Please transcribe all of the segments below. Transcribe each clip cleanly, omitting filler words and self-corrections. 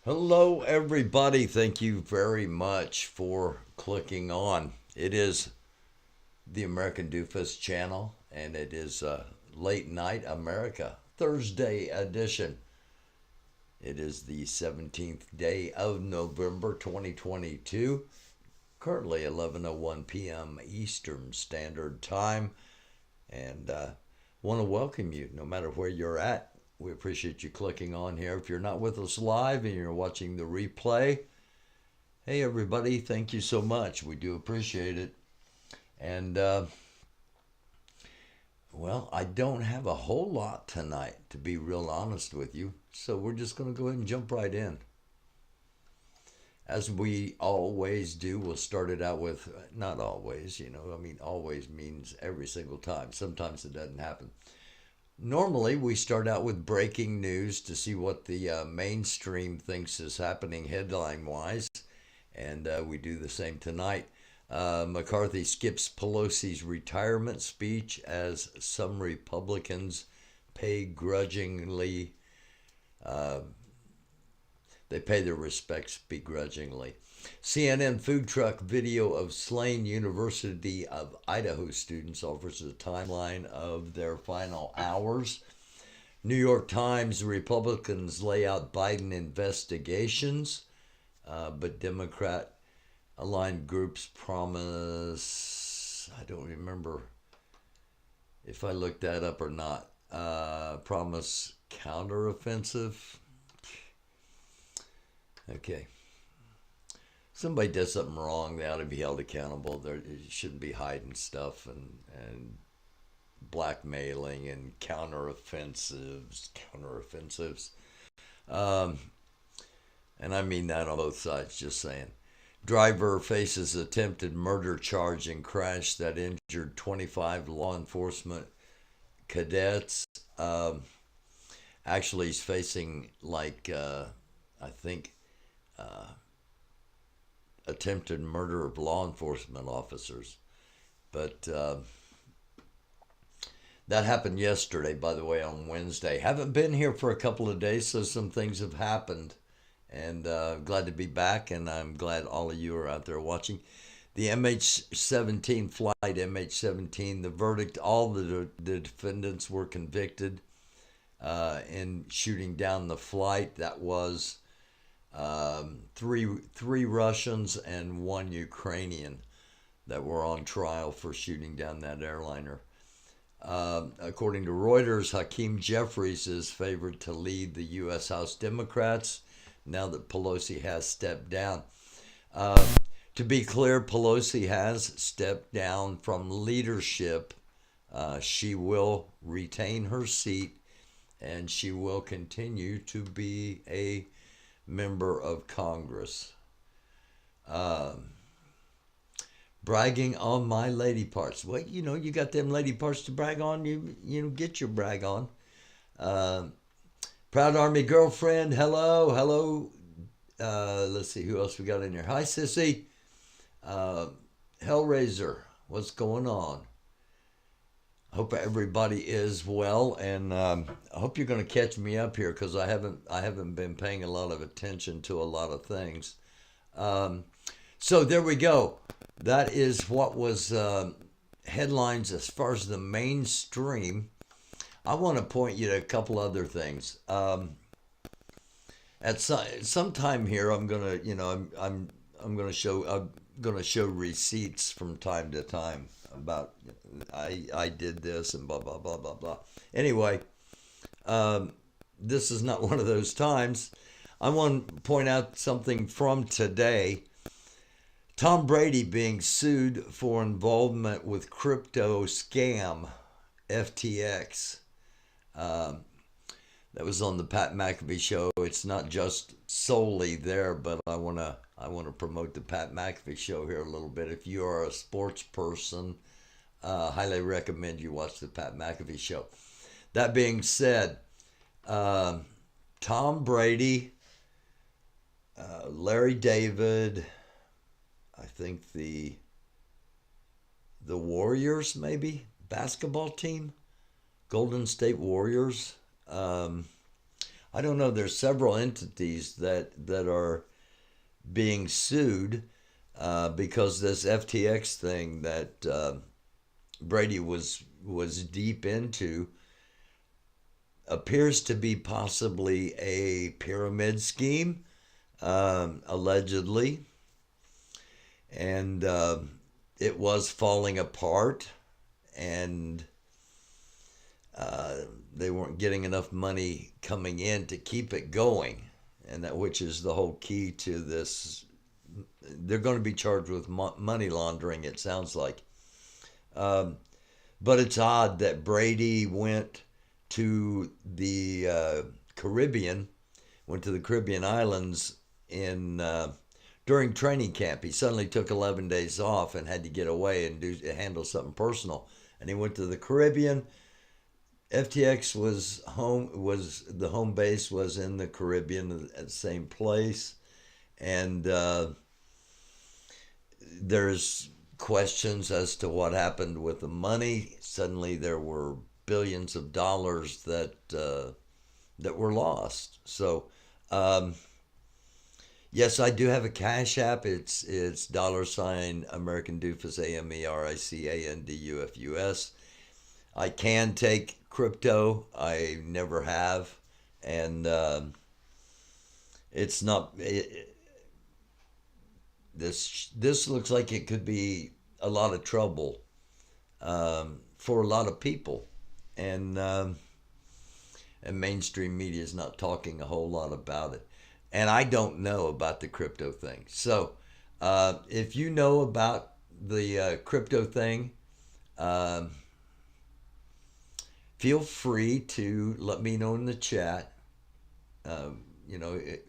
Hello, everybody. Thank you very much for clicking on. It is the American Doofus channel, and it is Late Night America, Thursday edition. It is the 17th day of November 2022, currently 11:01 p.m. Eastern Standard Time, and want to welcome you no matter where you're at. We appreciate you clicking on here. If you're not with us live and you're watching the replay, hey everybody, thank you so much. We do appreciate it. And well, I don't have a whole lot tonight, to be real honest with you. So we're just going to go ahead and jump right in. As we always do, we'll start it out with, not always, always means every single time. Sometimes it doesn't happen. Normally, we start out with breaking news to see what the mainstream thinks is happening headline-wise, and we do the same tonight. McCarthy skips Pelosi's retirement speech as some Republicans pay grudgingly. They pay their respects begrudgingly. CNN food truck video of slain University of Idaho students offers a timeline of their final hours. New York Times Republicans lay out Biden investigations, but Democrat aligned groups promise, I don't remember if I looked that up or not, promise counteroffensive. Okay. Somebody does something wrong, they ought to be held accountable. They shouldn't be hiding stuff and blackmailing and counteroffensives. And I mean that on both sides, just saying. Driver faces attempted murder charge in crash that injured 25 law enforcement cadets. Actually, he's facing, I think, attempted murder of law enforcement officers. But that happened yesterday, by the way, on Wednesday. Haven't been here for a couple of days, so some things have happened. And glad to be back, and I'm glad all of you are out there watching. The MH17 flight, MH17, the verdict, all the defendants were convicted in shooting down the flight. That was three Russians and one Ukrainian that were on trial for shooting down that airliner. According to Reuters, Hakeem Jeffries is favored to lead the U.S. House Democrats now that Pelosi has stepped down. To be clear, Pelosi has stepped down from leadership. She will retain her seat, and she will continue to be a member of Congress. Bragging on my lady parts. Well, you got them lady parts to brag on. You get your brag on. Proud Army girlfriend. Hello. Let's see who else we got in here. Hi, Sissy. Hellraiser. What's going on? I hope everybody is well, and I hope you're going to catch me up here because I haven't been paying a lot of attention to a lot of things. So there we go. That is what was headlines as far as the mainstream. I want to point you to a couple other things. At some time here, I'm gonna, I'm gonna show receipts from time to time about I did this and blah blah blah blah blah. Anyway, this is not one of those times. I want to point out something from today. Tom Brady being sued for involvement with crypto scam FTX. That was on the Pat McAfee show. It's not just solely there, but I wanna promote the Pat McAfee show here a little bit. If you are a sports person, highly recommend you watch the Pat McAfee show. That being said, Tom Brady, Larry David, I think the Warriors, maybe basketball team, Golden State Warriors. I don't know. There's several entities that are being sued because this FTX thing that Brady was deep into appears to be possibly a pyramid scheme, allegedly, and it was falling apart, and they weren't getting enough money coming in to keep it going, and that which is the whole key to this. They're going to be charged with money laundering, it sounds like. But it's odd that Brady went to the Caribbean, went to the Caribbean islands in during training camp. He suddenly took 11 days off and had to get away and handle something personal. And he went to the Caribbean. FTX was the home base was in the Caribbean at the same place, and there's questions as to what happened with the money. Suddenly there were billions of dollars that were lost. So yes, I do have a Cash App. It's $ americandufus, AMERICANDUFUS. I can take crypto. I never have, and it's not. This looks like it could be a lot of trouble for a lot of people, and mainstream media is not talking a whole lot about it. And I don't know about the crypto thing. So if you know about the crypto thing, feel free to let me know in the chat.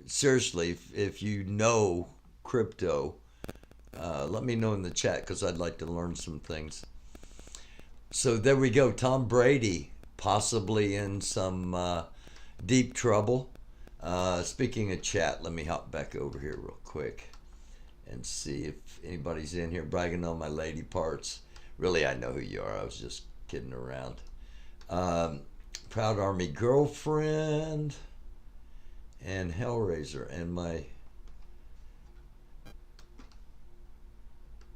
Seriously, if you know crypto, let me know in the chat because I'd like to learn some things. So there we go. Tom Brady possibly in some deep trouble. Speaking of chat, let me hop back over here real quick and see if anybody's in here bragging on my lady parts. Really, I know who you are. I was just kidding around. Proud Army Girlfriend and Hellraiser and my...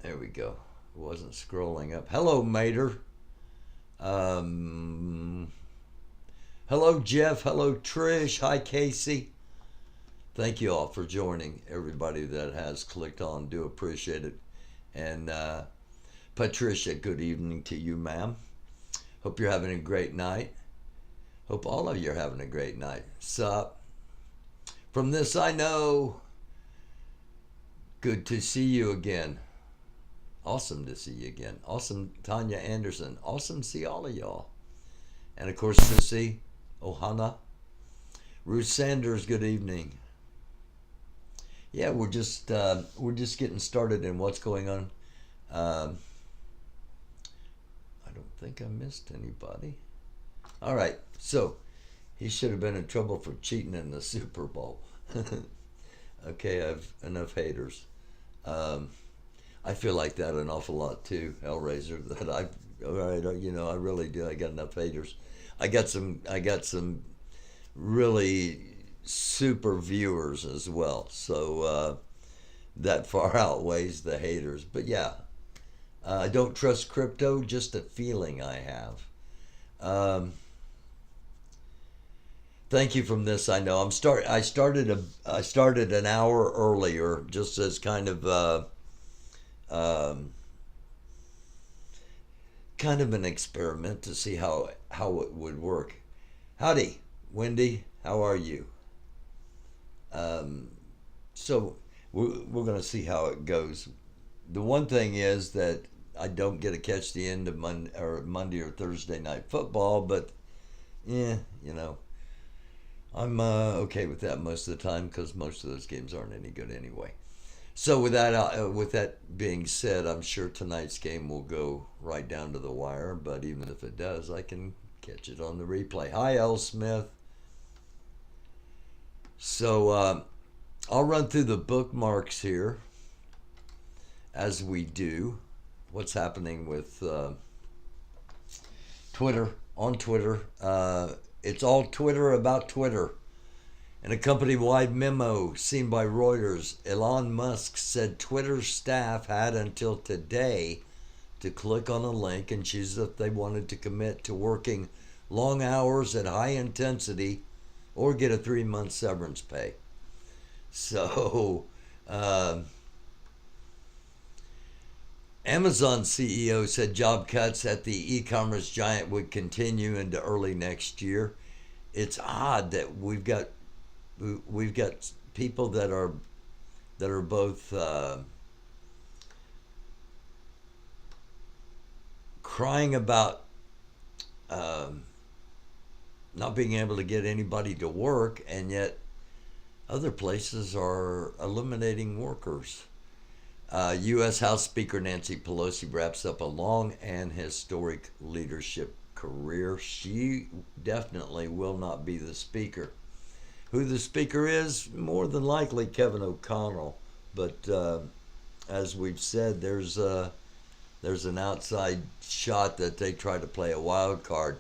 There we go. It wasn't scrolling up. Hello, Mater. Hello, Jeff. Hello, Trish. Hi, Casey. Thank you all for joining. Everybody that has clicked on, do appreciate it. And Patricia, good evening to you, ma'am. Hope you're having a great night. Hope all of you are having a great night. Sup? From this I know. Good to see you again. Awesome to see you again. Awesome, Tanya Anderson. Awesome to see all of y'all. And of course, Sissy, Ohana, Ruth Sanders. Good evening. Yeah, we're just getting started in what's going on. I don't think I missed anybody. All right, so he should have been in trouble for cheating in the Super Bowl. Okay, I've enough haters. I feel like that an awful lot too, Hellraiser. That I really do. I got enough haters. I got some really super viewers as well. So that far outweighs the haters. But yeah, I don't trust crypto. Just a feeling I have. Thank you from this. I know I started an hour earlier just as kind of an experiment to see how it would work. Howdy, Wendy. How are you? So we're going to see how it goes. The one thing is that I don't get to catch the end of Monday or Thursday night football, but yeah, I'm okay with that most of the time because most of those games aren't any good anyway. So with that being said, I'm sure tonight's game will go right down to the wire, but even if it does, I can catch it on the replay. Hi, L. Smith. So I'll run through the bookmarks here as we do. What's happening with Twitter, on Twitter. It's all Twitter about Twitter. In a company-wide memo seen by Reuters, Elon Musk said Twitter staff had until today to click on a link and choose if they wanted to commit to working long hours at high intensity or get a 3-month severance pay. So, Amazon CEO said job cuts at the e-commerce giant would continue into early next year. It's odd that we've got people that are both crying about not being able to get anybody to work, and yet other places are eliminating workers. U.S. House Speaker Nancy Pelosi wraps up a long and historic leadership career. She definitely will not be the speaker. Who the speaker is, more than likely Kevin O'Connell. But as we've said, there's an outside shot that they try to play a wild card.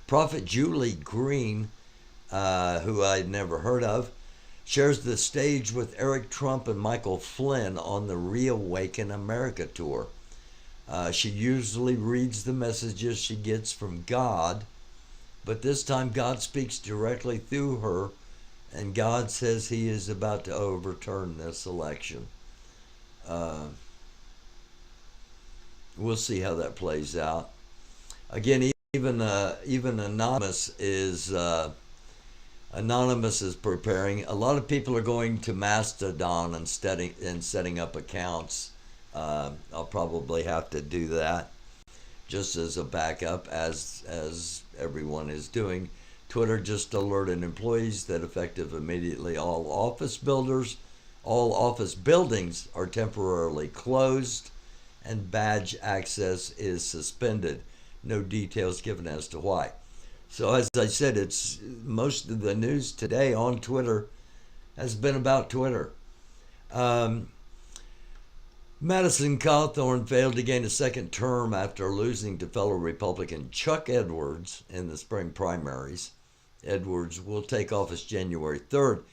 Prophet Julie Green, who I'd never heard of, shares the stage with Eric Trump and Michael Flynn on the Reawaken America tour. She usually reads the messages she gets from God, but this time God speaks directly through her, and God says he is about to overturn this election. We'll see how that plays out. Again, even Anonymous is preparing. A lot of people are going to Mastodon and setting up accounts. I'll probably have to do that just as a backup, as everyone is doing. Twitter just alerted employees that effective immediately all office buildings are temporarily closed and badge access is suspended. No details given as to why. So as I said, it's most of the news today on Twitter has been about Twitter. Madison Cawthorn failed to gain a second term after losing to fellow Republican Chuck Edwards in the spring primaries. Edwards will take office January 3rd.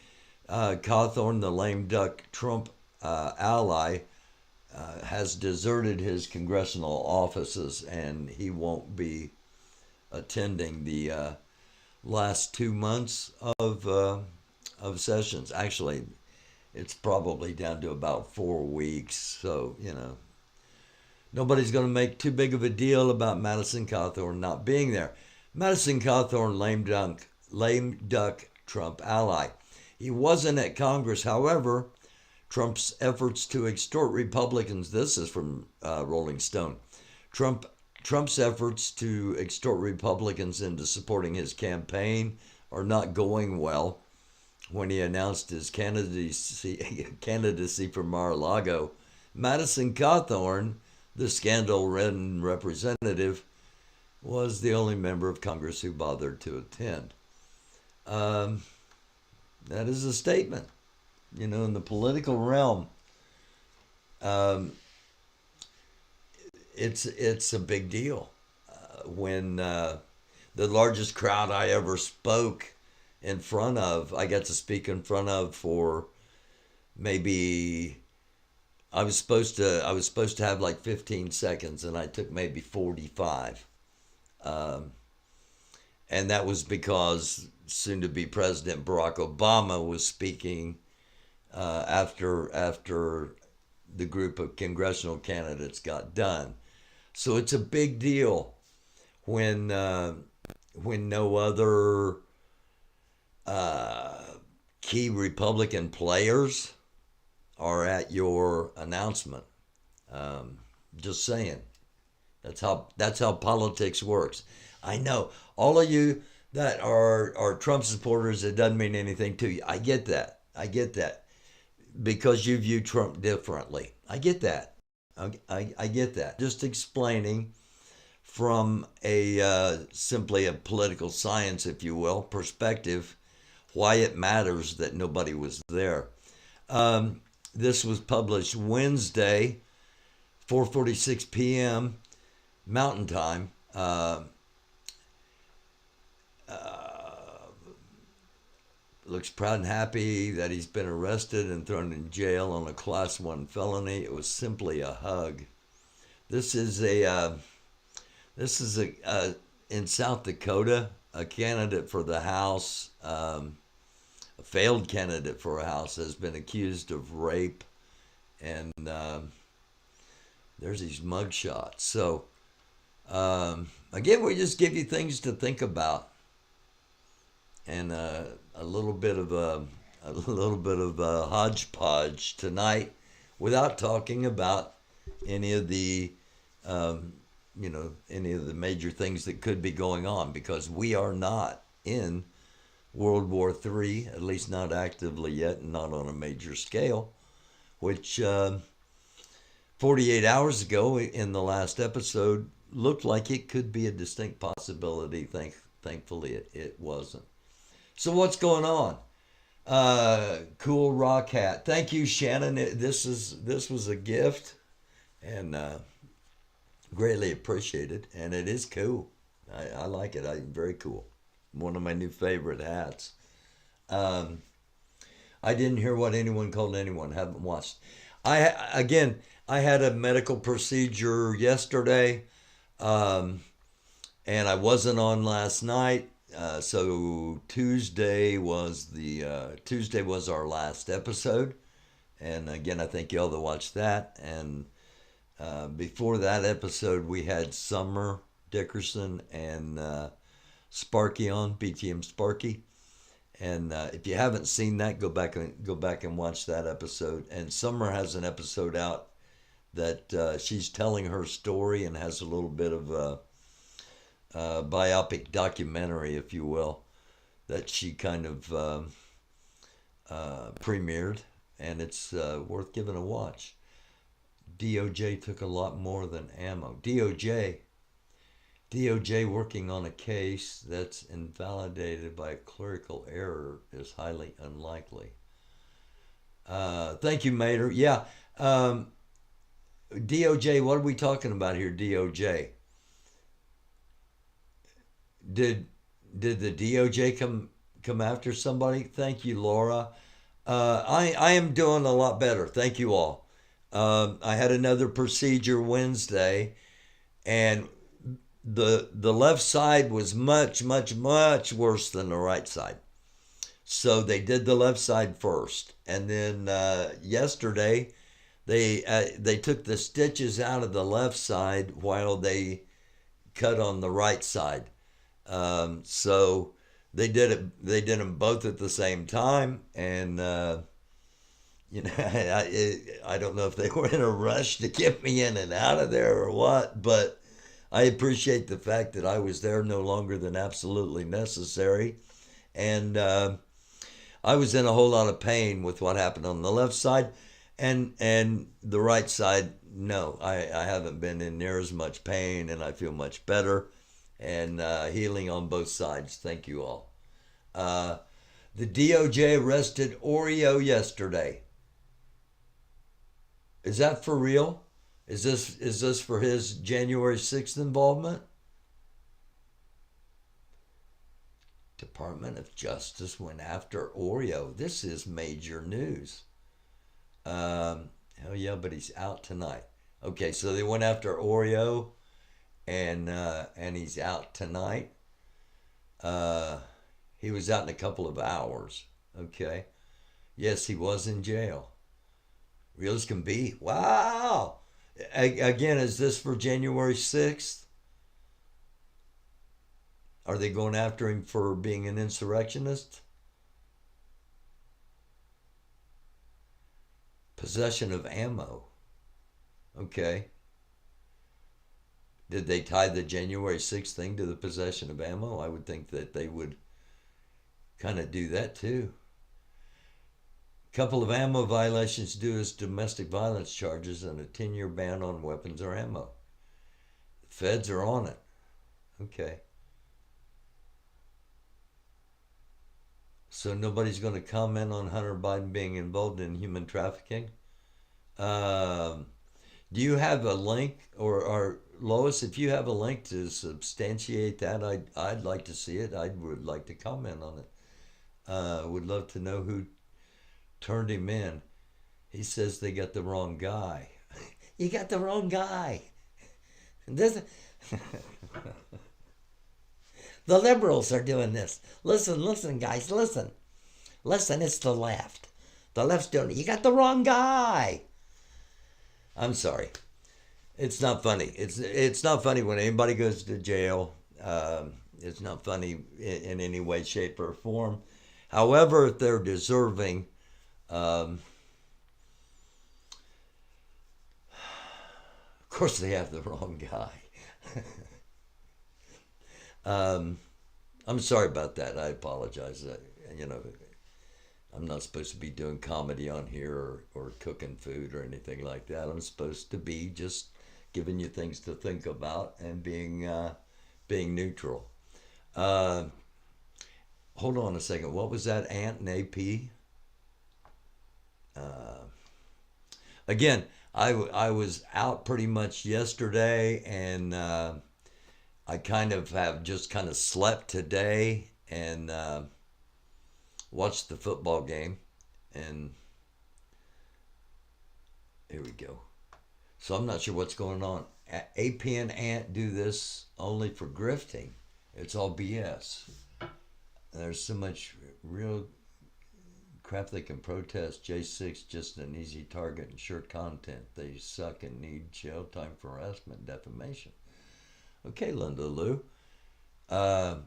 Cawthorn, the lame duck Trump ally, has deserted his congressional offices, and he won't be attending the last 2 months of sessions. Actually, it's probably down to about 4 weeks. So, nobody's going to make too big of a deal about Madison Cawthorn not being there. Madison Cawthorn, lame duck Trump ally. He wasn't at Congress. However, Trump's efforts to extort Republicans, this is from Rolling Stone, Trump's efforts to extort Republicans into supporting his campaign are not going well. When he announced his candidacy for Mar-a-Lago, Madison Cawthorn, the scandal-ridden representative, was the only member of Congress who bothered to attend. That is a statement. In the political realm, it's a big deal. When the largest crowd I ever spoke in front of, I got to speak in front of for maybe, I was supposed to have like 15 seconds, and I took maybe 45. And that was because soon-to-be President Barack Obama was speaking after the group of congressional candidates got done. So it's a big deal when no other key Republican players are at your announcement. Just saying. That's how politics works. I know all of you that are Trump supporters, it doesn't mean anything to you. I get that. Because you view Trump differently. I get that. I get that. Just explaining from simply a political science, if you will, perspective, why it matters that nobody was there. This was published Wednesday, 4:46 p.m. Mountain Time. looks proud and happy that he's been arrested and thrown in jail on a Class 1 felony. It was simply a hug. This is in South Dakota, a candidate for the House, a failed candidate for a House, has been accused of rape, and there's these mugshots. So again, we just give you things to think about, and a little bit of a hodgepodge tonight, without talking about any of the any of the major things that could be going on, because we are not in World War III, at least not actively yet, and not on a major scale, which 48 hours ago in the last episode looked like it could be a distinct possibility. Thankfully, it wasn't. So what's going on? Cool rock hat. Thank you, Shannon. This was a gift, and greatly appreciated, and it is cool. I like it. Very cool. One of my new favorite hats. I didn't hear what anyone called anyone. Haven't watched. I had a medical procedure yesterday, and I wasn't on last night. So Tuesday was our last episode, and again, I thank y'all that watched that. And before that episode, we had Summer Dickerson and Sparky on, BTM Sparky. And if you haven't seen that, go back and watch that episode. And Summer has an episode out that she's telling her story, and has a little bit of a biopic documentary, if you will, that she kind of premiered, and it's worth giving a watch. DOJ took a lot more than ammo. DOJ working on a case that's invalidated by a clerical error is highly unlikely. Thank you, Mater. Yeah. DOJ, what are we talking about here, DOJ? Did the DOJ come after somebody? Thank you, Laura. I am doing a lot better. Thank you all. I had another procedure Wednesday, and the left side was much worse than the right side. So they did the left side first, and then yesterday they took the stitches out of the left side while they cut on the right side. So they did them both at the same time, and I don't know if they were in a rush to get me in and out of there or what, but I appreciate the fact that I was there no longer than absolutely necessary. And I was in a whole lot of pain with what happened on the left side, and the right side, no, I haven't been in near as much pain, and I feel much better, and healing on both sides. Thank you all. The DOJ arrested Oreo yesterday. Is that for real? Is this for his January 6th involvement? Department of Justice went after Oreo. This is major news. Hell yeah, but he's out tonight. Okay, so they went after Oreo, and he's out tonight. He was out in a couple of hours. Okay. Yes, he was in jail. Real as can be. Wow. Again, is this for January 6th? Are they going after him for being an insurrectionist? Possession of ammo. Okay. Did they tie the January 6th thing to the possession of ammo? I would think that they would kind of do that too. Couple of ammo violations due as domestic violence charges and a 10-year ban on weapons or ammo. The feds are on it. Okay. So nobody's going to comment on Hunter Biden being involved in human trafficking? Do you have a link, or Lois, if you have a link to substantiate that, I'd like to see it. I would like to comment on it. Would love to know who turned him in. He says they got the wrong guy. You got the wrong guy. This, the liberals are doing this. Listen, guys, listen. Listen, it's the left. The left's doing it. You got the wrong guy. I'm sorry. It's not funny. It's not funny when anybody goes to jail. It's not funny in any way, shape, or form. However, if they're deserving, of course they have the wrong guy. I'm sorry about that. I apologize. You know, I'm not supposed to be doing comedy on here or cooking food or anything like that. I'm supposed to be just giving you things to think about and being neutral. Hold on a second. What was that? Ant and AP? Again, I was out pretty much yesterday, and I kind of have just kind of slept today and watched the football game. And here we go. So I'm not sure what's going on. AP and Ant do this only for grifting. It's all BS. There's so much real crap they can protest. J6 just an easy target and short content. They suck and need jail time for harassment and defamation. Okay, Linda Lou. AP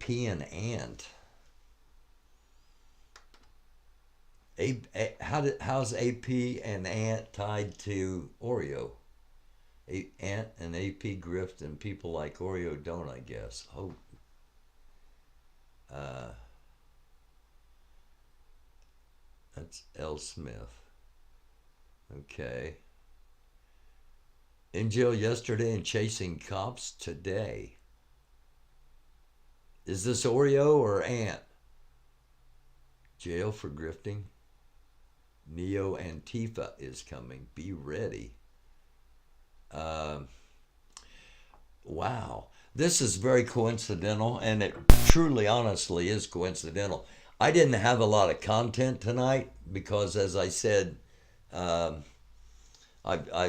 and Ant. How's AP and Ant tied to Oreo? Ant and AP grift, and people like Oreo don't, I guess. Oh. That's L. Smith. Okay. In jail yesterday and chasing cops today. Is this Oreo or Ant? Jail for grifting. Neo Antifa is coming. Be ready. Wow. This is very coincidental, and it truly, honestly is coincidental. I didn't have a lot of content tonight because, as I said, I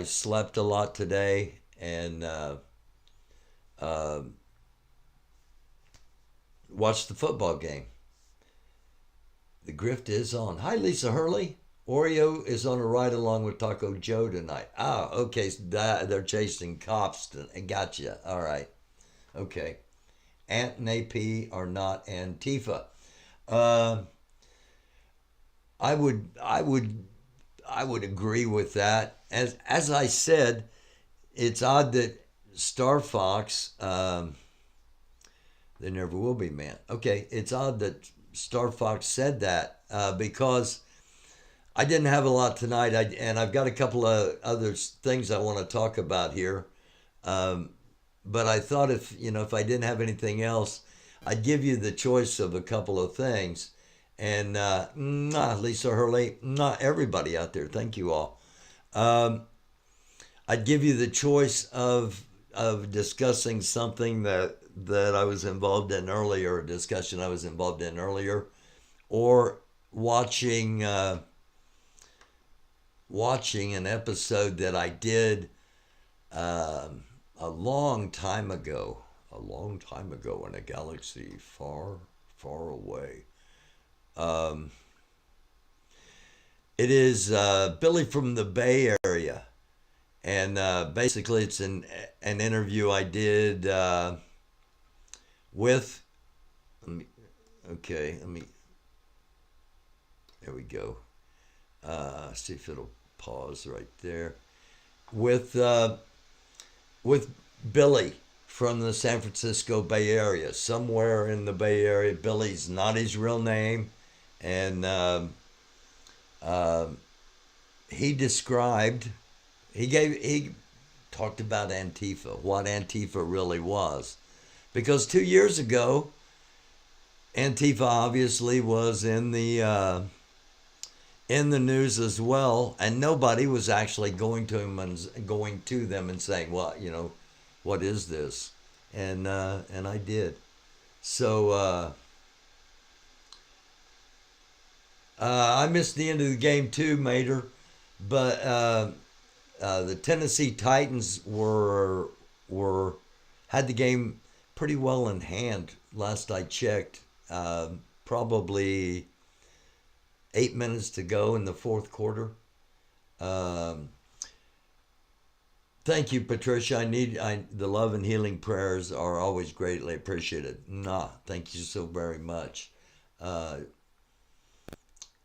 slept a lot today and watched the football game. The grift is on. Hi, Lisa Hurley. Oreo is on a ride along with Taco Joe tonight. Ah, okay. So they're chasing cops. Gotcha. All right. Okay. Ant and AP are not Antifa. I would agree with that. As I said, it's odd that Star Fox. There never will be man. Okay, it's odd that Star Fox said that because I didn't have a lot tonight, and I've got a couple of other things I want to talk about here. But I thought if I didn't have anything else, I'd give you the choice of a couple of things. And Lisa Hurley, not everybody out there, thank you all. I'd give you the choice of discussing something that I was involved in earlier, a discussion I was involved in earlier, or watching an episode that I did a long time ago in a galaxy far, far away. It is Billy from the Bay Area, and basically it's an interview I did with. There we go. See if it'll pause right there. With Billy from the San Francisco Bay Area, somewhere in the Bay Area. Billy's not his real name, and he talked about Antifa, what Antifa really was, because 2 years ago, Antifa obviously was in the news as well, and nobody was actually going to them and saying, well, what is this? And I did. So I missed the end of the game too, Mater, but the Tennessee Titans were had the game pretty well in hand. Last I checked, probably 8 minutes to go in the fourth quarter. Um, Thank you, Patricia. The love and healing prayers are always greatly appreciated. Nah, thank you so very much. Uh,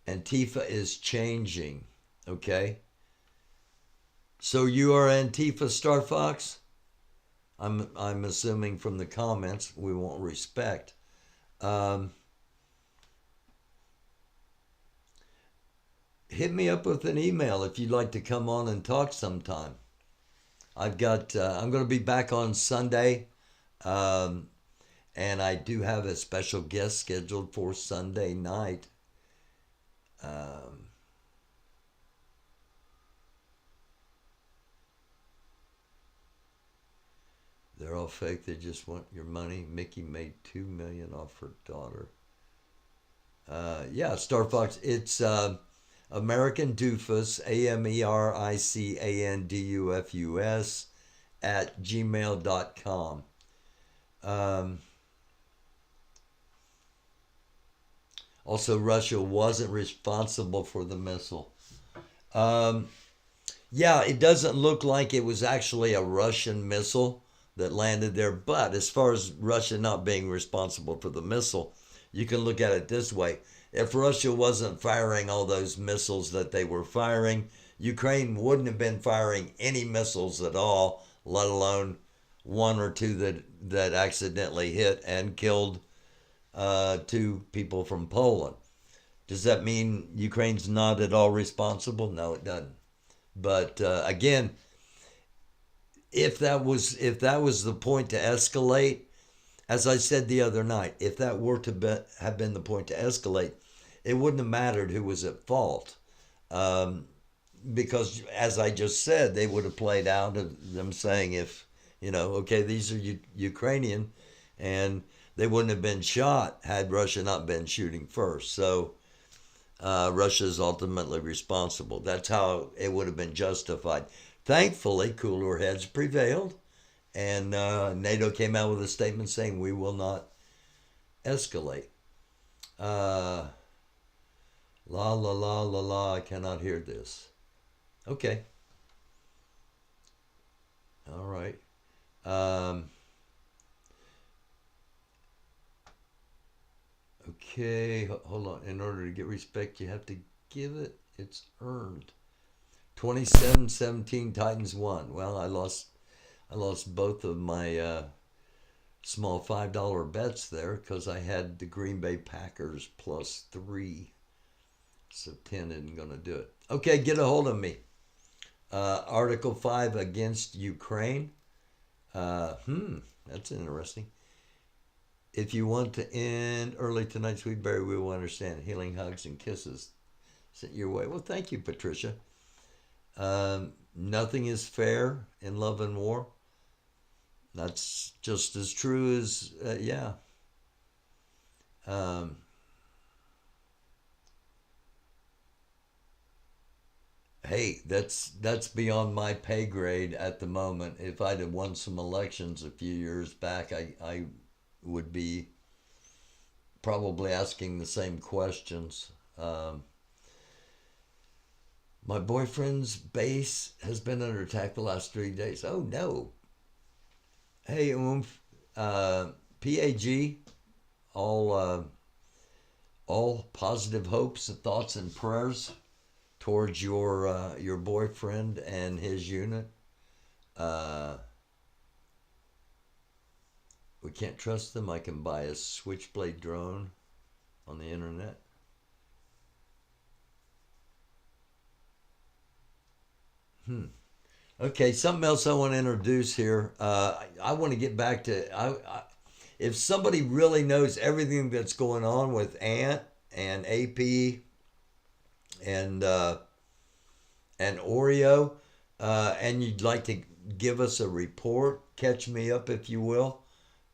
Antifa is changing. Okay, so you are Antifa, Star Fox. I'm assuming from the comments we won't respect. Um, Hit me up with an email if you'd like to come on and talk sometime. I'm going to be back on Sunday. Um, and I do have a special guest scheduled for Sunday night. Um, they're all fake. They just want your money. Mickey made $2 million off her daughter. Yeah, Star Fox. It's American Doofus, AMERICANDUFUS at gmail.com. Um, Also, Russia wasn't responsible for the missile. Um, yeah, it doesn't look like it was actually a Russian missile that landed there. But as far as Russia not being responsible for the missile, you can look at it this way. If Russia wasn't firing all those missiles that they were firing, Ukraine wouldn't have been firing any missiles at all, let alone one or two that accidentally hit and killed two people from Poland. Does that mean Ukraine's not at all responsible? No, it doesn't. But again, if that was the point to escalate, as I said the other night, if that were to have been the point to escalate, it wouldn't have mattered who was at fault, um, because as I just said, they would have played out of them saying if okay, these are Ukrainian, and they wouldn't have been shot had Russia not been shooting first. So Russia is ultimately responsible. That's how it would have been justified. Thankfully, cooler heads prevailed, and NATO came out with a statement saying we will not escalate. Uh, la la la la la. I cannot hear this. Okay. All right. Um, okay. Hold on. In order to get respect, you have to give it. It's earned. 27-17 Titans won. Well, I lost both of my small $5 bets there because I had the Green Bay Packers +3. So 10 isn't going to do it. Okay, get a hold of me. Article 5 against Ukraine. That's interesting. If you want to end early tonight, Sweet Berry, we will understand. Healing hugs and kisses sent your way. Well, thank you, Patricia. Nothing is fair in love and war. That's just as true as, yeah. Um, hey, that's beyond my pay grade at the moment. If I'd have won some elections a few years back, I would be probably asking the same questions. My boyfriend's base has been under attack the last 3 days. Oh no. Hey, PAG, all all positive hopes and thoughts and prayers towards your boyfriend and his unit. Uh, we can't trust them. I can buy a switchblade drone on the internet. Hmm. Okay, something else I want to introduce here. I want to get back to if somebody really knows everything that's going on with Ant and AP and Oreo, and you'd like to give us a report, catch me up if you will.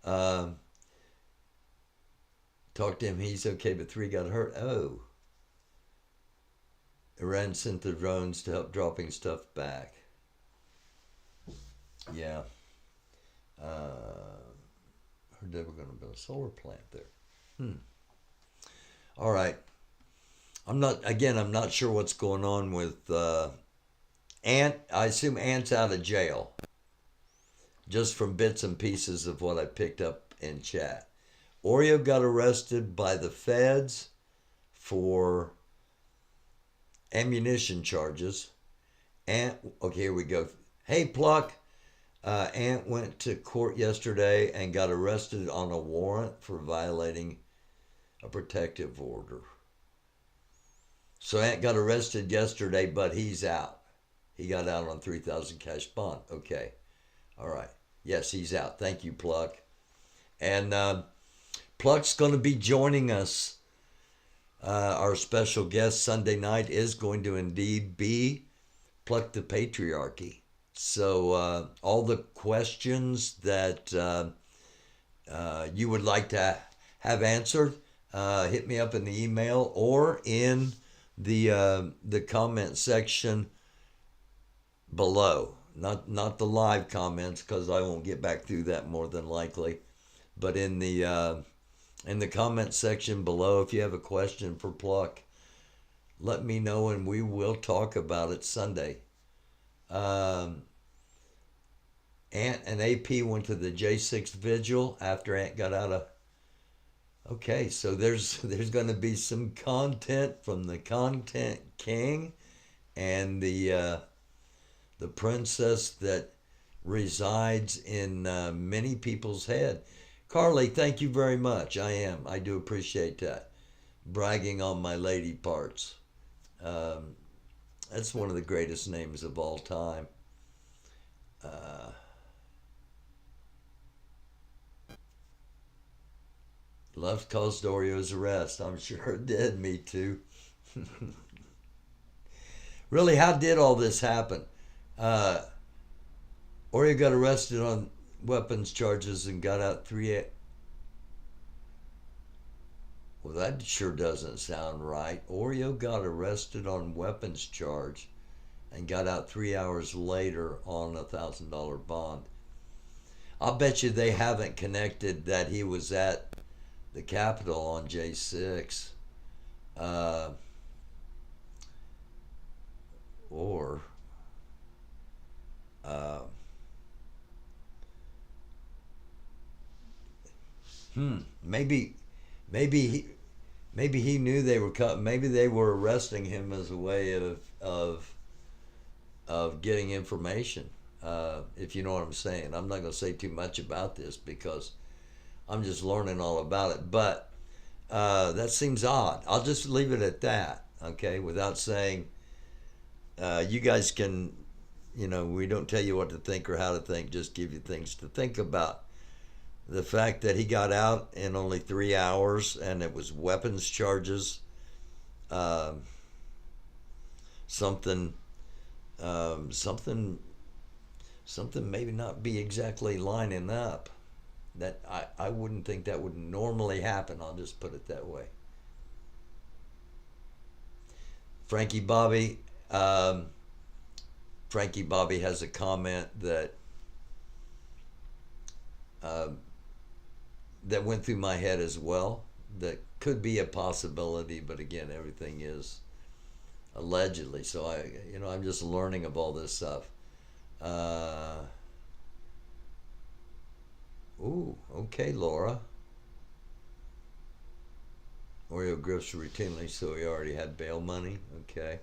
Um, Talk to him. He's okay, but three got hurt. Oh, Iran sent the drones to help dropping stuff back. Yeah. Heard they were going to build a solar plant there. All right. I'm not sure what's going on with Ant. I assume Ant's out of jail. Just from bits and pieces of what I picked up in chat. Oreo got arrested by the feds for ammunition charges. Ant, okay, here we go. Hey, Pluck. Ant went to court yesterday and got arrested on a warrant for violating a protective order. So Ant got arrested yesterday, but he's out. He got out on 3,000 cash bond. Okay. All right. Yes, he's out. Thank you, Pluck. And Pluck's going to be joining us. Our special guest Sunday night is going to indeed be Pluck the Patriarchy. So all the questions that you would like to have answered, hit me up in the email or in the comment section below. Not the live comments, because I won't get back through that more than likely. But in the comment section below, if you have a question for Pluck, let me know and we will talk about it Sunday. Ant and AP went to the J6 vigil after Ant got out of... Okay, so there's going to be some content from the Content King and the princess that resides in many people's head. Carly, thank you very much. I do appreciate that. Bragging on my lady parts. That's one of the greatest names of all time. Love caused Oreo's arrest. I'm sure it did. Me too. Really, how did all this happen? Oreo got arrested on weapons charges and got out Well, that sure doesn't sound right. Oreo got arrested on weapons charge and got out 3 hours later on a $1,000 bond. I'll bet you they haven't connected that he was at the Capitol on J6. Or maybe he knew they were maybe they were arresting him as a way of getting information. If you know what I'm saying. I'm not going to say too much about this because I'm just learning all about it. But that seems odd. I'll just leave it at that. Okay, without saying. You guys can, we don't tell you what to think or how to think, just give you things to think about. The fact that he got out in only 3 hours and it was weapons charges, something maybe not be exactly lining up. That I wouldn't think that would normally happen. I'll just put it that way. Frankie Bobby has a comment that went through my head as well. That could be a possibility, but again, everything is allegedly. So I'm just learning of all this stuff. Okay, Laura. Oreo grips routinely, so he already had bail money. Okay.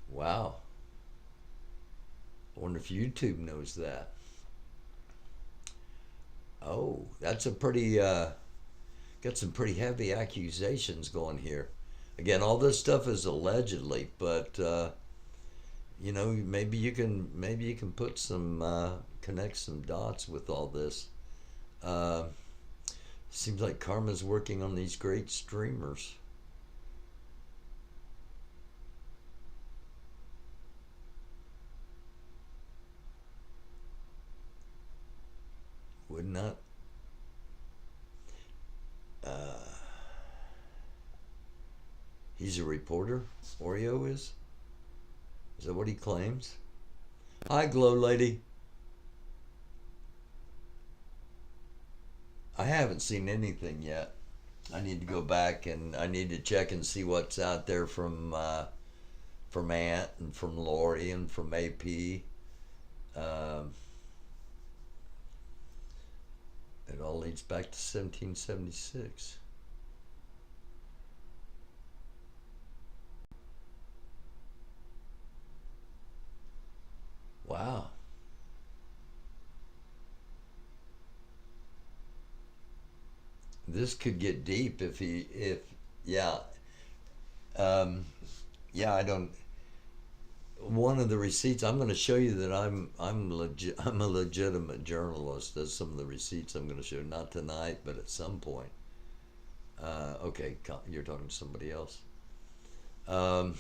Wow. I wonder if YouTube knows that. Oh, that's a pretty, got some pretty heavy accusations going here. Again, all this stuff is allegedly, but maybe you can put some connect some dots with all this. Seems like Karma's working on these great streamers. Would not He's a reporter. Oreo is? Is that what he claims? Hi, Glow Lady. I haven't seen anything yet. I need to go back and I need to check and see what's out there from Ant and from Lori and from AP. Um, it all leads back to 1776. Wow. This could get deep yeah. Um, yeah, I don't. One of the receipts, I'm going to show you that I'm a legitimate journalist. That's some of the receipts I'm going to show, not tonight, but at some point. Okay, you're talking to somebody else. Um,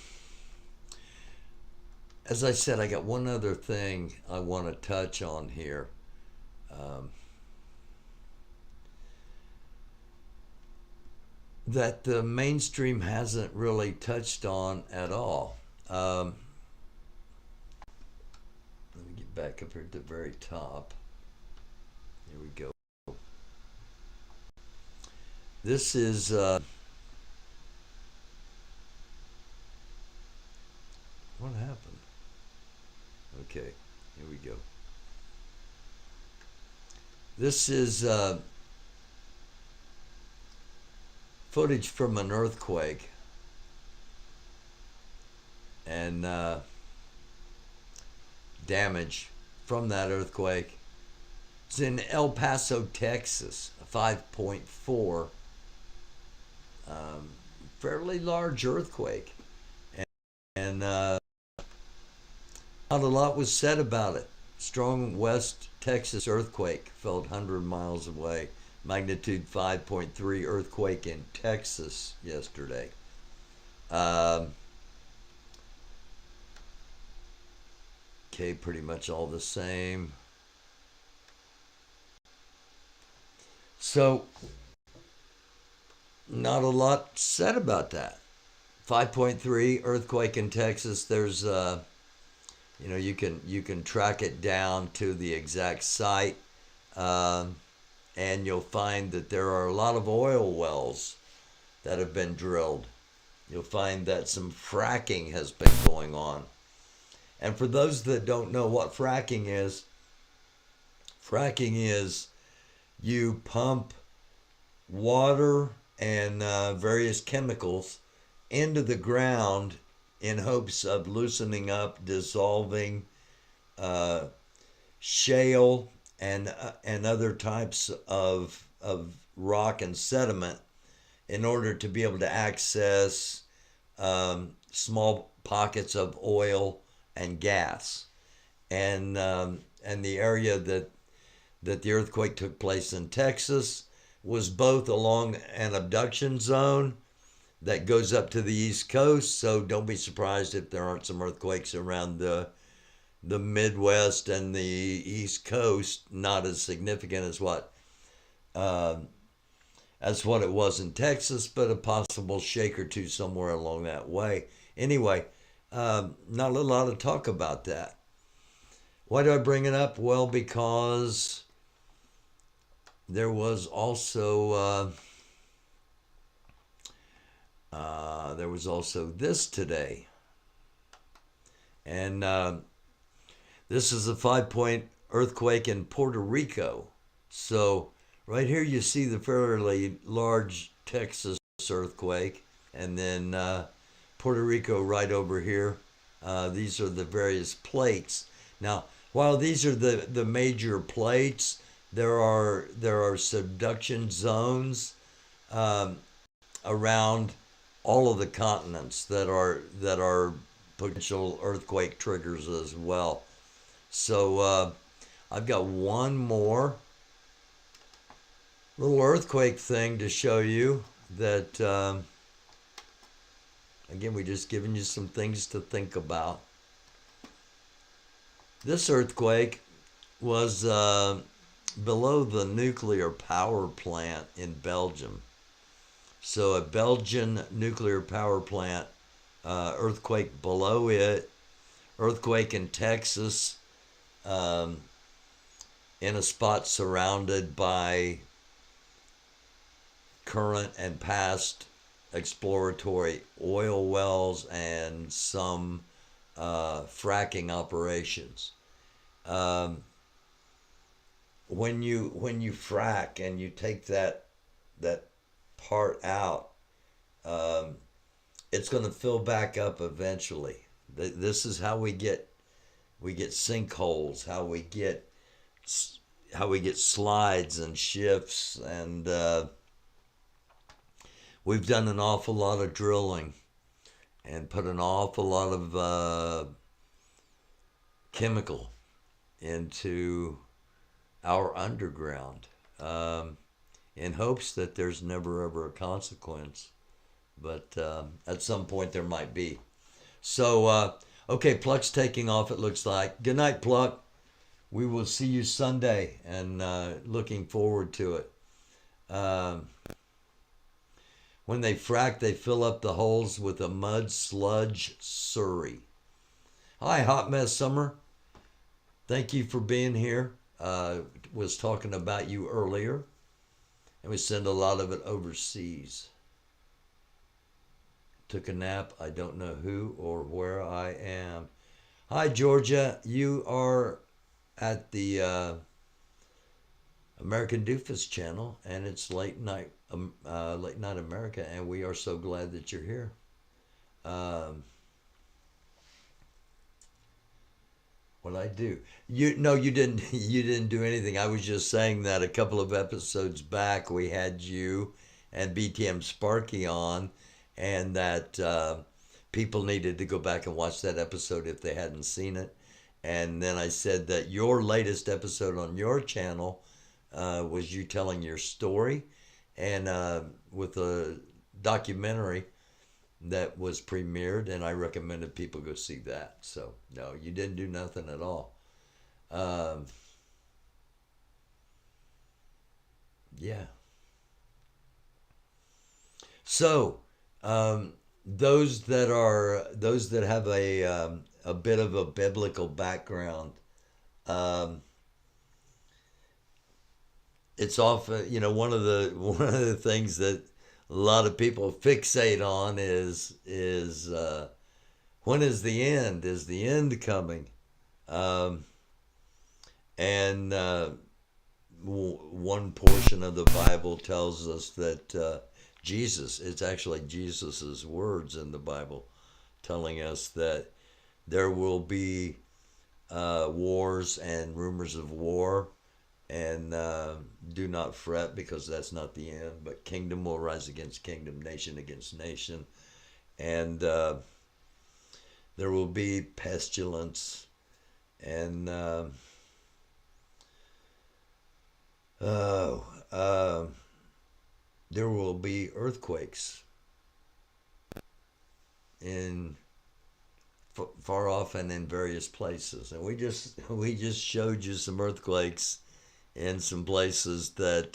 as I said, I got one other thing I want to touch on here. Um, that the mainstream hasn't really touched on at all. Let me get back up here at the very top. Here we go. This is what happened? Okay, here we go. This is footage from an earthquake, and damage from that earthquake. It's in El Paso, Texas, a 5.4, fairly large earthquake, and not a lot was said about it. Strong West Texas earthquake felt 100 miles away. Magnitude 5.3 earthquake in Texas yesterday. Okay, pretty much all the same. So, not a lot said about that. 5.3 earthquake in Texas. There's you can track it down to the exact site, and you'll find that there are a lot of oil wells that have been drilled. You'll find that some fracking has been going on. And for those that don't know what fracking is you pump water and various chemicals into the ground in hopes of loosening up, dissolving shale and other types of rock and sediment in order to be able to access small pockets of oil and gas. And the area that the earthquake took place in Texas was both along an abduction zone that goes up to the East Coast, so don't be surprised if there aren't some earthquakes around the Midwest and the East Coast, not as significant as what it was in Texas, but a possible shake or two somewhere along that way. Anyway, not a lot of talk about that. Why do I bring it up? Well, because there was also this today, and this is a 5-point earthquake in Puerto Rico. So right here you see the fairly large Texas earthquake, and then Puerto Rico right over here. These are the various plates. Now, while these are the major plates, there are subduction zones around all of the continents that are potential earthquake triggers as well. So I've got one more little earthquake thing to show you that again, we're just giving you some things to think about. This earthquake was below the nuclear power plant in Belgium. So a Belgian nuclear power plant, earthquake below it, earthquake in Texas, um, in a spot surrounded by current and past exploratory oil wells and some fracking operations. Um, when you frack and you take that part out, um, it's going to fill back up eventually. This is how we get sinkholes, how we get slides and shifts, and we've done an awful lot of drilling and put an awful lot of chemical into our underground, in hopes that there's never ever a consequence. But at some point there might be. So, okay, Pluck's taking off, it looks like. Good night, Pluck. We will see you Sunday, and looking forward to it. Um, when they frack, they fill up the holes with a mud sludge slurry. Hi, Hot Mess Summer. Thank you for being here. Was talking about you earlier, and we send a lot of it overseas. Took a nap. I don't know who or where I am. Hi, Georgia. You are at the American Doofus channel, and it's late night America, and we are so glad that you're here. Um, what I do? You no, you didn't. You didn't do anything. I was just saying that a couple of episodes back we had you and BTM Sparky on, and that people needed to go back and watch that episode if they hadn't seen it. And then I said that your latest episode on your channel was you telling your story, and with a documentary that was premiered, and I recommended people go see that. So no, you didn't do nothing at all. Um, yeah. So those that have a bit of a biblical background, um, it's often, one of the things that a lot of people fixate on is when is the end? Is the end coming? Um, and one portion of the Bible tells us that it's actually Jesus's words in the Bible, telling us that there will be wars and rumors of war, and do not fret, because that's not the end, but kingdom will rise against kingdom, nation against nation, and there will be pestilence, and oh, there will be earthquakes in far off and in various places, and we just showed you some earthquakes in some places that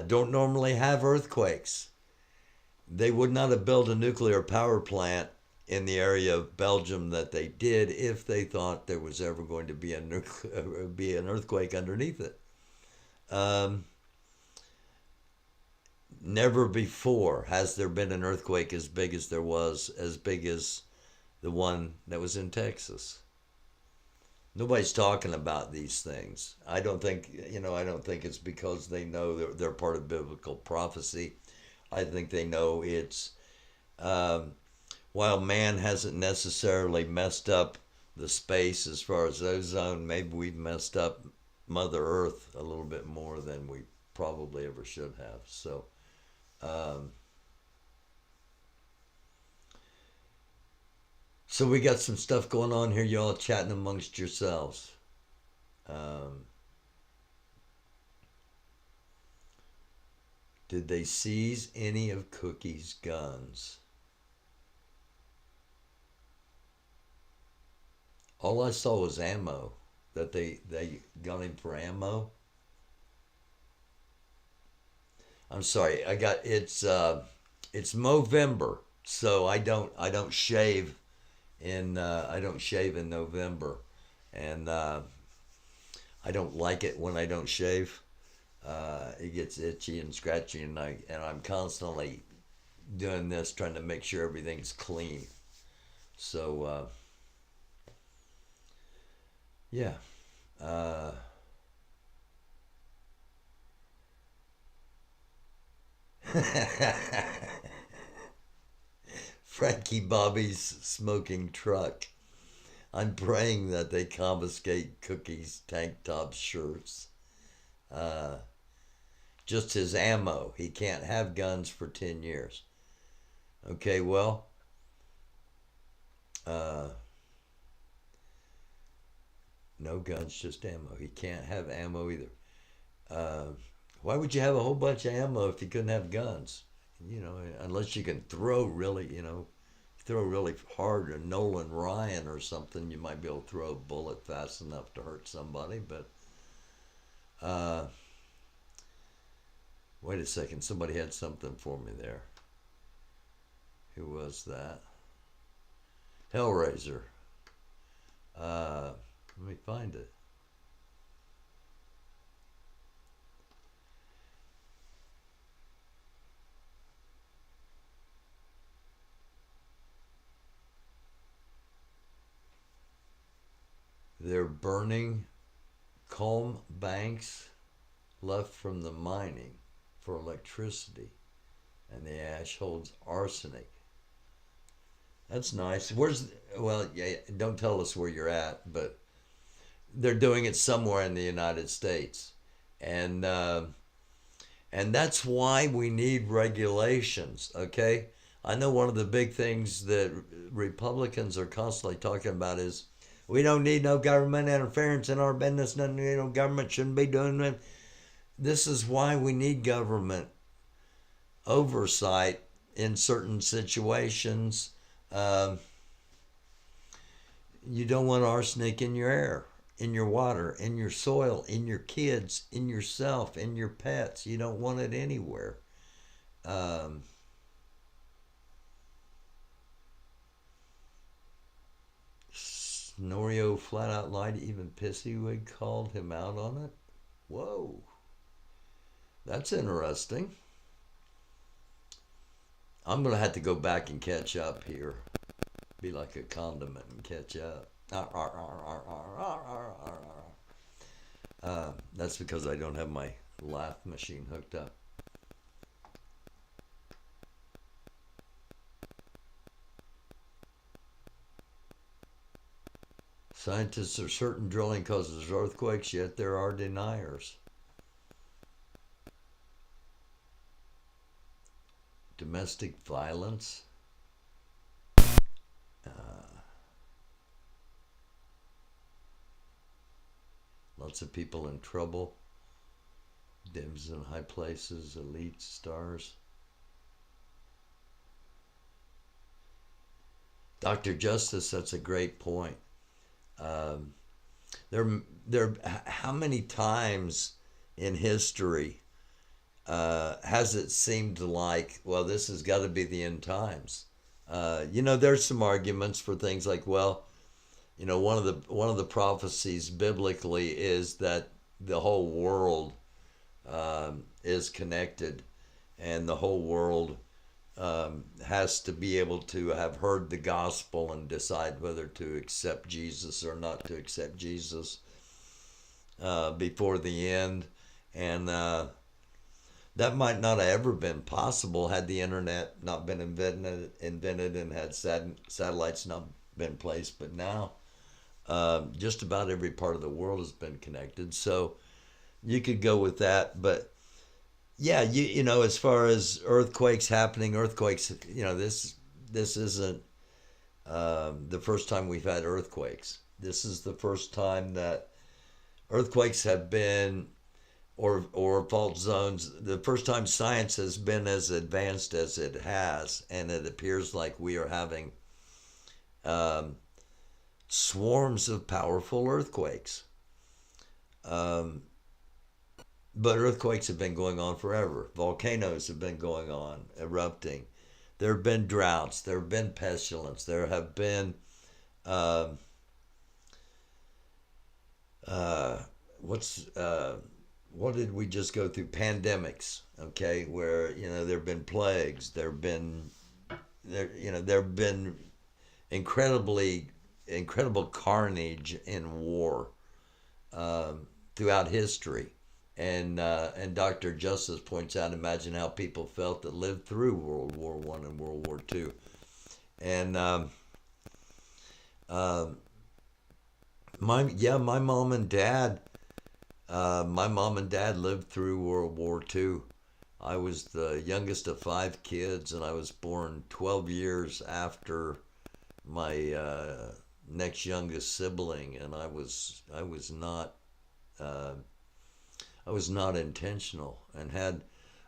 don't normally have earthquakes. They would not have built a nuclear power plant in the area of Belgium that they did if they thought there was ever going to be be an earthquake underneath it. Um, Never before has there been an earthquake as big as the one that was in Texas. Nobody's talking about these things. I don't think it's because they know they're part of biblical prophecy. I think they know it's, um, while man hasn't necessarily messed up the space as far as ozone, maybe we've messed up Mother Earth a little bit more than we probably ever should have. Um, so we got some stuff going on here, y'all chatting amongst yourselves. Um, did they seize any of Cookie's guns? All I saw was ammo, that they got him for ammo. I'm sorry. It's Movember, so I don't shave in I don't shave in November, and I don't like it when I don't shave. It gets itchy and scratchy, and I'm constantly doing this, trying to make sure everything's clean. So yeah. Uh, Frankie Bobby's smoking truck. I'm praying that they confiscate Cookie's tank tops, shirts. Uh, just his ammo. He can't have guns for 10 years. Okay, well, uh, no guns, just ammo. He can't have ammo either. Uh, why would you have a whole bunch of ammo if you couldn't have guns? Unless you can throw really, throw really hard, or Nolan Ryan or something, you might be able to throw a bullet fast enough to hurt somebody. But uh, wait a second, somebody had something for me there. Who was that? Hellraiser. Uh, Let me find it. They're burning calm banks left from the mining for electricity, and the ash holds arsenic. That's nice. Well, yeah, don't tell us where you're at, but they're doing it somewhere in the United States. And that's why we need regulations, okay? I know one of the big things that Republicans are constantly talking about is we don't need no government interference in our business. Government shouldn't be doing it. This is why we need government oversight in certain situations. Um, you don't want arsenic in your air, in your water, in your soil, in your kids, in yourself, in your pets. You don't want it anywhere. Um, Snorio flat out lied. Even Pissywig called him out on it. Whoa, that's interesting. I'm gonna have to go back and catch up here. Be like a condiment and catch up. That's because I don't have my laugh machine hooked up. Scientists are certain drilling causes earthquakes, yet there are deniers. Domestic violence. Uh, Lots of people in trouble. Dims in high places, elite stars. Dr. Justice, that's a great point. Um, there, how many times in history has it seemed like, well, this has got to be the end times? There's some arguments for things like, well, one of the prophecies biblically is that the whole world is connected, and the whole world has to be able to have heard the gospel and decide whether to accept Jesus or not to accept Jesus before the end. And that might not have ever been possible had the internet not been invented and had satellites not been placed. But now just about every part of the world has been connected. So you could go with that. But yeah, as far as earthquakes, this isn't the first time we've had earthquakes. This is the first time that earthquakes have been, or fault zones, the first time science has been as advanced as it has, and it appears like we are having um, swarms of powerful earthquakes. Um, But earthquakes have been going on forever. Volcanoes have been going on, erupting. There have been droughts. There have been pestilence. There have been uh, uh, what's what did we just go through? Pandemics. Okay, where there have been plagues. There have been incredible carnage in war throughout history. And Dr. Justice points out, imagine how people felt that lived through World War One and World War Two. And uh, my mom and dad, lived through World War Two. I was the youngest of five kids, and I was born 12 years after my next youngest sibling, and uh, I was not intentional. And had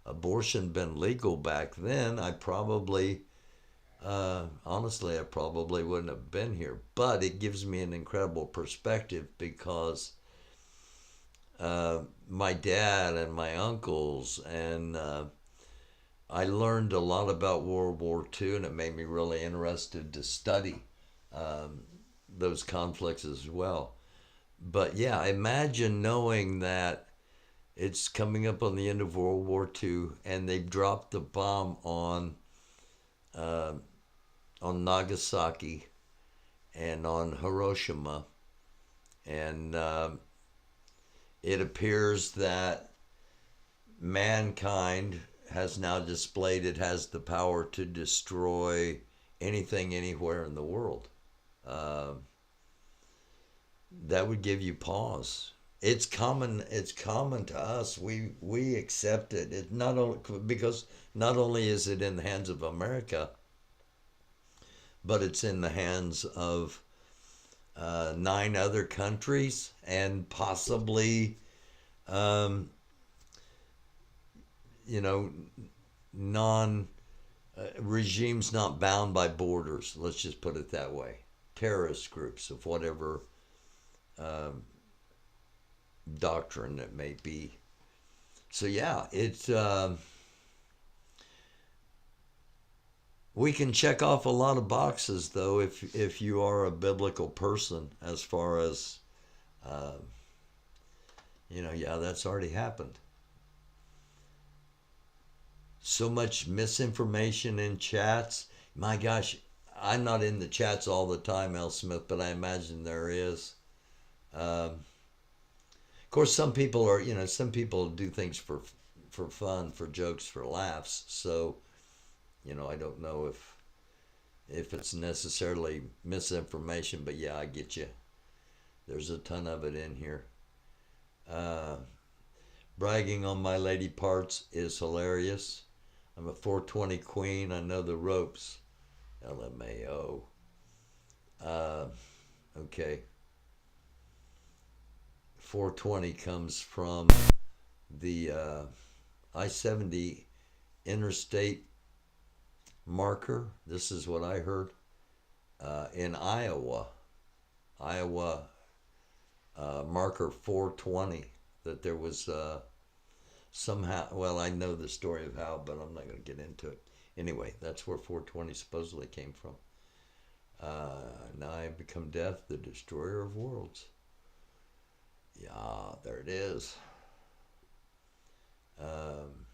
abortion been legal back then, honestly, I probably wouldn't have been here. But it gives me an incredible perspective because my dad and my uncles and I learned a lot about World War II, and it made me really interested to study um, those conflicts as well. But yeah, imagine knowing that it's coming up on the end of World War II, and they've dropped the bomb uh, on Nagasaki and on Hiroshima, and it appears that mankind has now displayed it has the power to destroy anything anywhere in the world. Uh, that would give you pause. It's common. It's common to us. We accept it. It not only because not only is it in the hands of America, but it's in the hands of nine other countries and possibly, um, you know, non regimes not bound by borders. Let's just put it that way. Terrorist groups of whatever um, doctrine it may be. So yeah, it's we can check off a lot of boxes though if you are a biblical person as far as uh, yeah, that's already happened. So much misinformation in chats. My gosh, I'm not in the chats all the time, L. Smith, but I imagine there is. Of course, some people do things for fun, for jokes, for laughs. So, I don't know if it's necessarily misinformation, but yeah, I get you. There's a ton of it in here. Uh, Bragging on my lady parts is hilarious. I'm a 420 queen. I know the ropes. LMAO. Uh, okay. 420 comes from the I-70 interstate marker. This is what I heard in Iowa. Iowa marker 420. That there was somehow, well, I know the story of how, but I'm not going to get into it. Anyway, that's where 420 supposedly came from. Now I have become death, the destroyer of worlds. Yeah, there it is. Um,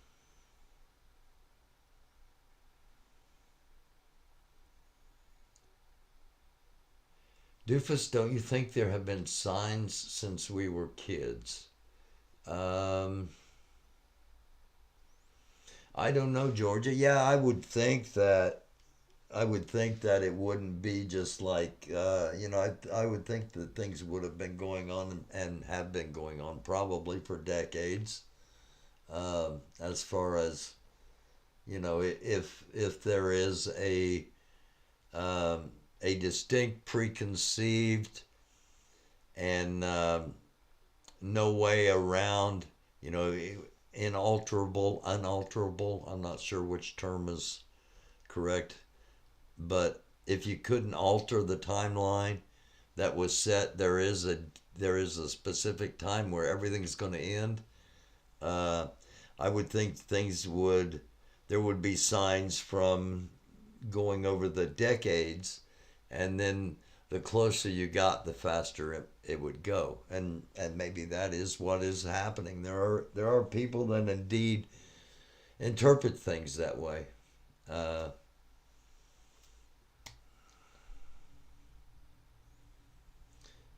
Doofus, don't you think there have been signs since we were kids? Um, I don't know, Georgia. Yeah, I would think that it wouldn't be just like I would think that things would have been going on and have been going on probably for decades. As far as if there is a distinct preconceived and no way around, you know, inalterable, unalterable. I'm not sure which term is correct, but if you couldn't alter the timeline that was set, there is a specific time where everything's going to end. Uh, I would think there would be signs from going over the decades, and then the closer you got, the faster it would go, and maybe that is what is happening. There are people that indeed interpret things that way. Uh,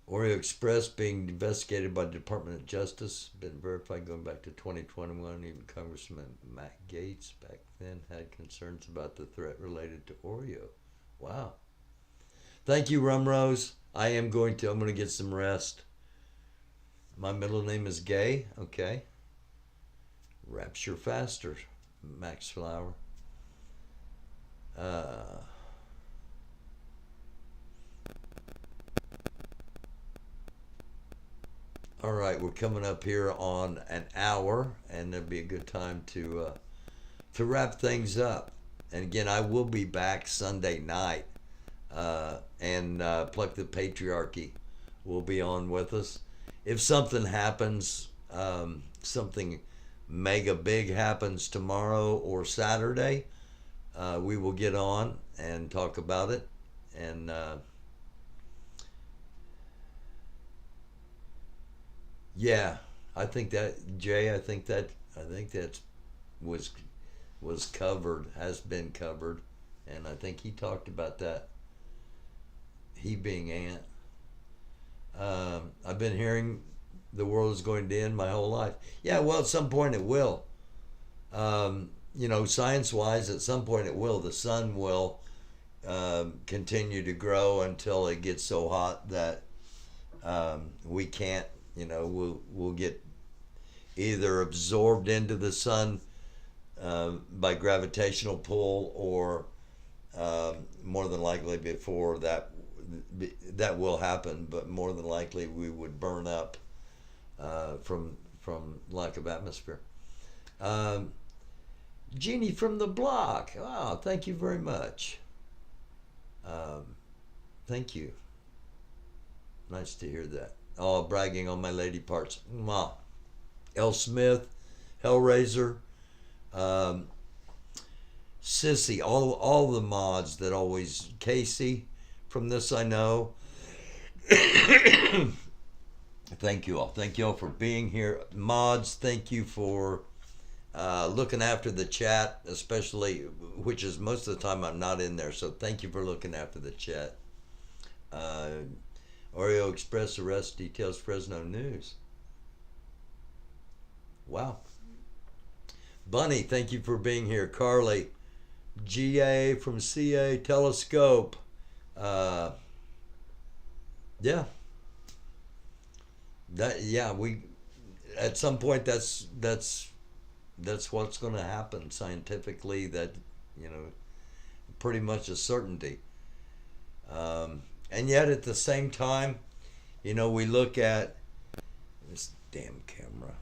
Oreo Express being investigated by the Department of Justice, been verified going back to 2021. Even Congressman Matt Gaetz back then had concerns about the threat related to Oreo. Wow. Thank you, Rumrose. I'm going to get some rest. My middle name is Gay. Okay. Rapture faster, Max Flower. Uh, all right, we're coming up here on an hour, and it'll be a good time to wrap things up. And again, I will be back Sunday night, and Pluck the Patriarchy will be on with us. If something happens, something mega big happens tomorrow or Saturday, we will get on and talk about it. And yeah, I think that Jay, I think that was was covered, has been covered, and I think he talked about that. He being Ant. I've been hearing the world is going to end my whole life. Yeah, well, at some point it will. Science wise, at some point it will. The sun will continue to grow until it gets so hot that we can't, we'll get either absorbed into the sun by gravitational pull, or more than likely before that will happen, but more than likely we would burn up from lack of atmosphere. Um, Jeannie from the block. Oh, thank you very much. Um, Thank you. Nice to hear that. Oh, bragging on my lady parts. Mwah. L. Smith, Hellraiser, um, Sissy, all the mods that always, Casey, from this I know. Thank you all. Thank you all for being here. Mods, thank you for looking after the chat, especially, which is most of the time I'm not in there. So thank you for looking after the chat. Uh, Oreo Express arrest details, Fresno News. Wow. Bunny, thank you for being here. Carly, GA from CA Telescope. Uh, yeah, we at some point that's what's going to happen scientifically. That pretty much a certainty. And yet at the same time, we look at this damn camera.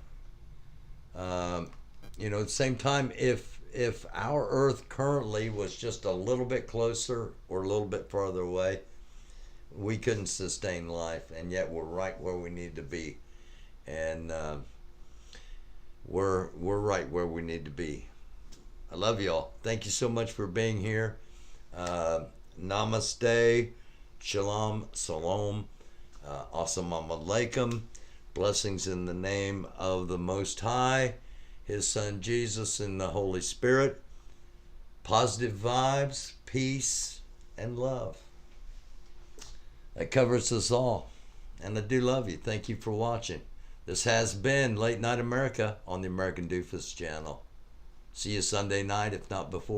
At the same time, if our Earth currently was just a little bit closer or a little bit farther away, we couldn't sustain life, and yet we're right where we need to be, and we're right where we need to be. I love y'all. Thank you so much for being here. Namaste, shalom, salam, assalamu alaikum. Blessings in the name of the Most High, His Son Jesus, and the Holy Spirit. Positive vibes, peace, and love. That covers us all. And I do love you. Thank you for watching. This has been Late Night America on the American Doofus channel. See you Sunday night, if not before.